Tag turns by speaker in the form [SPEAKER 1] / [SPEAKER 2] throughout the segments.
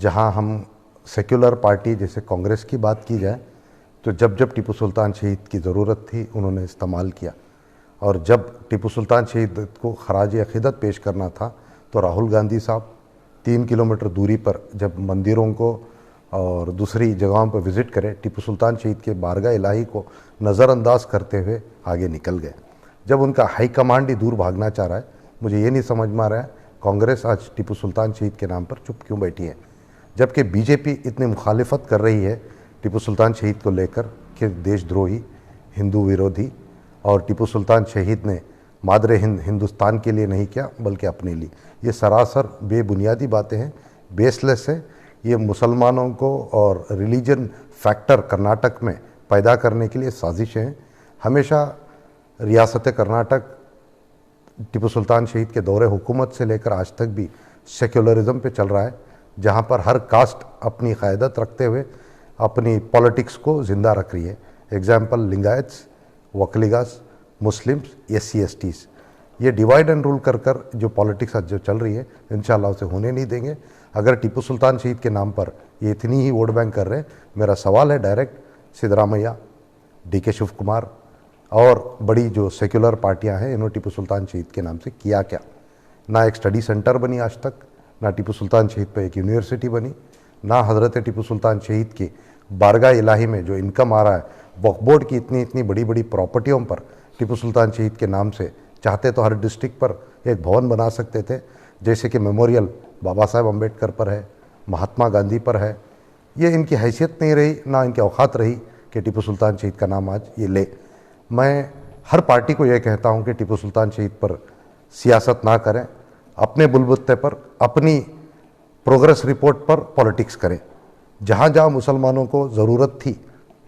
[SPEAKER 1] जहां हम secular party जैसे कांग्रेस की बात की जाए तो जब जब टीपू सुल्तान शहीद की ज़रूरत थी उन्होंने इस्तेमाल किया, और जब टिपू सुल्तान शहीद को खराज अक़ीदत पेश करना था तो राहुल गांधी साहब 3 किलोमीटर दूरी पर जब मंदिरों को और दूसरी जगहों पर विज़िट करे, टीपू सुल्तान शहीद के बारगाह इलाही को नज़रअंदाज करते हुए आगे निकल गए। जब उनका हाई कमांड ही दूर भागना चाह रहा है, मुझे ये नहीं समझ में आ रहा है कांग्रेस आज टीपू सुल्तान शहीद के नाम पर चुप क्यों बैठी है, जबकि बीजेपी इतनी मुखालिफत कर रही है टीपू सुल्तान शहीद को लेकर कि देशद्रोही, हिंदू विरोधी, और टीपू सुल्तान शहीद ने मादरे हिंदुस्तान के लिए नहीं किया बल्कि अपने लिए। ये सरासर बेबुनियादी बातें हैं, बेसलेस है। ये मुसलमानों को और रिलीजन फैक्टर कर्नाटक में पैदा करने के लिए साजिशें हैं। हमेशा रियासत कर्नाटक टीपू सुल्तान शहीद के दौरे हुकूमत से लेकर आज तक भी सेक्युलरिज्म पे चल रहा है, जहाँ पर हर कास्ट अपनी क़यादत रखते हुए अपनी पॉलिटिक्स को ज़िंदा रख रही है। एग्जाम्पल लिंगायत्स, वकलीगास, मुस्लिम्स, SC/STs, ये डिवाइड एंड रूल कर कर जो पॉलिटिक्स आज जो चल रही है इंशाअल्लाह उसे होने नहीं देंगे। अगर टीपू सुल्तान शहीद के नाम पर ये इतनी ही वोट बैंक कर रहे हैं, मेरा सवाल है डायरेक्ट सिद्धरामैया, DK शिव कुमार और बड़ी जो सेक्युलर पार्टियां हैं, इन्होंने टीपू सुल्तान शहीद के नाम से किया क्या? ना एक स्टडी सेंटर बनी आज तक, ना टीपू सुल्तान शहीद पर एक यूनिवर्सिटी बनी, ना हज़रत टीपू सुल्तान शहीद की बारगाह इलाही में जो इनकम आ रहा है वक्फ बोर्ड की इतनी बड़ी बड़ी प्रॉपर्टियों पर टीपू सुल्तान शहीद के नाम से चाहते तो हर डिस्ट्रिक्ट पर एक भवन बना सकते थे, जैसे कि मेमोरियल बाबा साहेब अम्बेडकर पर है, महात्मा गांधी पर है। ये इनकी हैसियत नहीं रही, ना इनकी औकात रही कि टीपू सुल्तान शहीद का नाम आज ये ले। मैं हर पार्टी को यह कहता हूँ कि टीपू सुल्तान शहीद पर सियासत ना करें, अपने बुलबुत्ते पर, अपनी प्रोग्रेस रिपोर्ट पर पॉलिटिक्स करें। जहाँ जहाँ मुसलमानों को ज़रूरत थी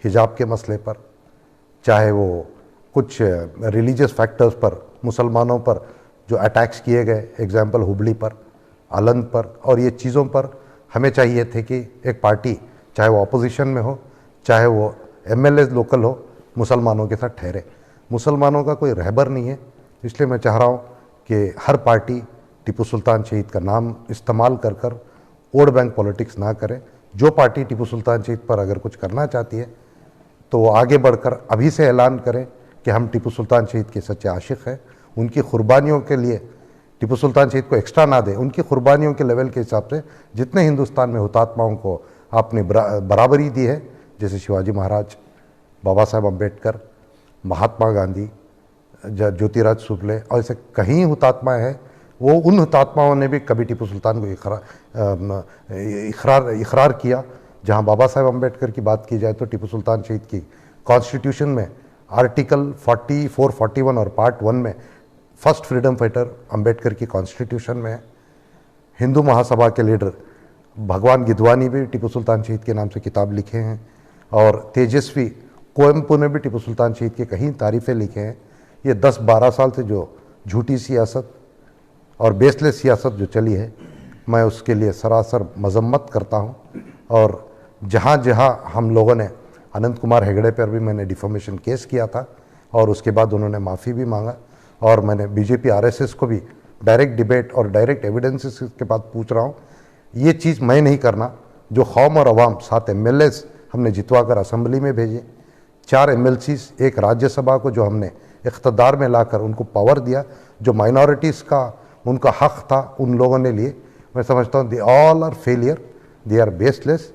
[SPEAKER 1] हिजाब के मसले पर, चाहे वो कुछ रिलीजियस फैक्टर्स पर मुसलमानों पर जो अटैक्स किए गए, एग्जाम्पल हुबली पर, आलंद पर, और ये चीज़ों पर हमें चाहिए थे कि एक पार्टी चाहे वो अपोजिशन में हो, चाहे वो MLA लोकल हो, मुसलमानों के साथ ठहरे। मुसलमानों का कोई रहबर नहीं है, इसलिए मैं चाह रहा हूँ कि हर पार्टी टीपू सुल्तान शहीद का नाम इस्तेमाल कर कर वोट बैंक पॉलिटिक्स ना करे। जो पार्टी टीपू सुल्तान शहीद पर अगर कुछ करना चाहती है तो वो आगे बढ़कर अभी से ऐलान करें कि हम टीपू सुल्तान शहीद के सच्चे आशिक हैं। उनकी कुर्बानियों के लिए टीपू सुल्तान शहीद को एक्स्ट्रा ना दें, उनकी कुर्बानियों के लेवल के हिसाब से जितने हिंदुस्तान में हुतात्माओं को आपने बराबरी दी है, जैसे शिवाजी महाराज, बाबा साहेब अम्बेडकर, महात्मा गांधी, ज्योतिराज सुफले, और ऐसे कहीं हुतात्मा हैं, वो उन हुतात्माओं ने भी कभी टीपू सुल्तान को इकरार किया। जहां बाबा साहेब अम्बेडकर की बात की जाए तो टीपू सुल्तान शहीद की कॉन्स्टिट्यूशन में आर्टिकल 44, 41 और पार्ट 1 में फर्स्ट फ्रीडम फाइटर अम्बेडकर की कॉन्स्टिट्यूशन में। हिंदू महासभा के लीडर भगवान गिदवानी भी टीपू सुल्तान शहीद के नाम से किताब लिखे हैं, और तेजस्वी कोयम्पू ने भी टीपू सुल्तान शहीद के कहीं तारीफ़ें लिखे हैं। ये 10-12 साल से जो झूठी सियासत और बेसलेस सियासत जो चली है, मैं उसके लिए सरासर मजम्मत करता हूँ। और जहाँ जहाँ हम लोगों ने, अनंत कुमार हेगड़े पर भी मैंने डिफॉर्मेशन केस किया था और उसके बाद उन्होंने माफ़ी भी मांगा, और मैंने BJP RSS को भी डायरेक्ट डिबेट और डायरेक्ट एविडेंसेस के बाद पूछ रहा हूँ। ये चीज़ मैं नहीं करना जो कौम और अवाम 7 MLAs हमने जितवा कर असम्बली में भेजे, 4 MLCs, एक राज्यसभा को जो हमने इख्तदार में लाकर उनको पावर दिया, जो माइनॉरिटीज़ का उनका हक़ था उन लोगों ने लिए। मैं समझता हूँ they all are failure, they are baseless.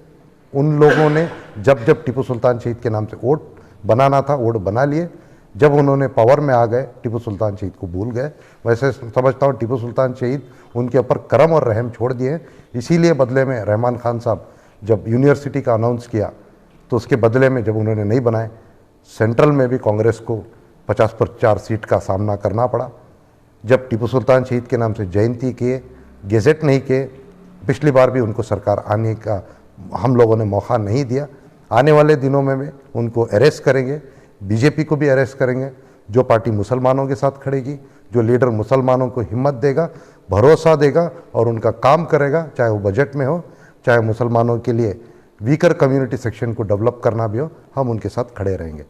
[SPEAKER 1] उन लोगों ने जब जब टीपू सुल्तान शहीद के नाम से वोट बनाना था वोट बना लिए, जब उन्होंने पावर में आ गए टीपू सुल्तान शहीद को भूल गए। वैसे समझता हूँ टीपू सुल्तान शहीद उनके ऊपर करम और रहम छोड़ दिए। इसीलिए बदले में रहमान खान साहब जब यूनिवर्सिटी का अनाउंस किया तो उसके बदले में जब उन्होंने नहीं बनाए, सेंट्रल में भी कांग्रेस को 50 पर 4 सीट का सामना करना पड़ा। जब टीपू सुल्तान शहीद के नाम से जयंती किए, गेजेट नहीं किए, पिछली बार भी उनको सरकार आने का हम लोगों ने मौका नहीं दिया। आने वाले दिनों में भी उनको अरेस्ट करेंगे, BJP को भी अरेस्ट करेंगे। जो पार्टी मुसलमानों के साथ खड़ेगी, जो लीडर मुसलमानों को हिम्मत देगा, भरोसा देगा और उनका काम करेगा, चाहे वो बजट में हो, चाहे मुसलमानों के लिए वीकर कम्युनिटी सेक्शन को डेवलप करना भी हो, हम उनके साथ खड़े रहेंगे।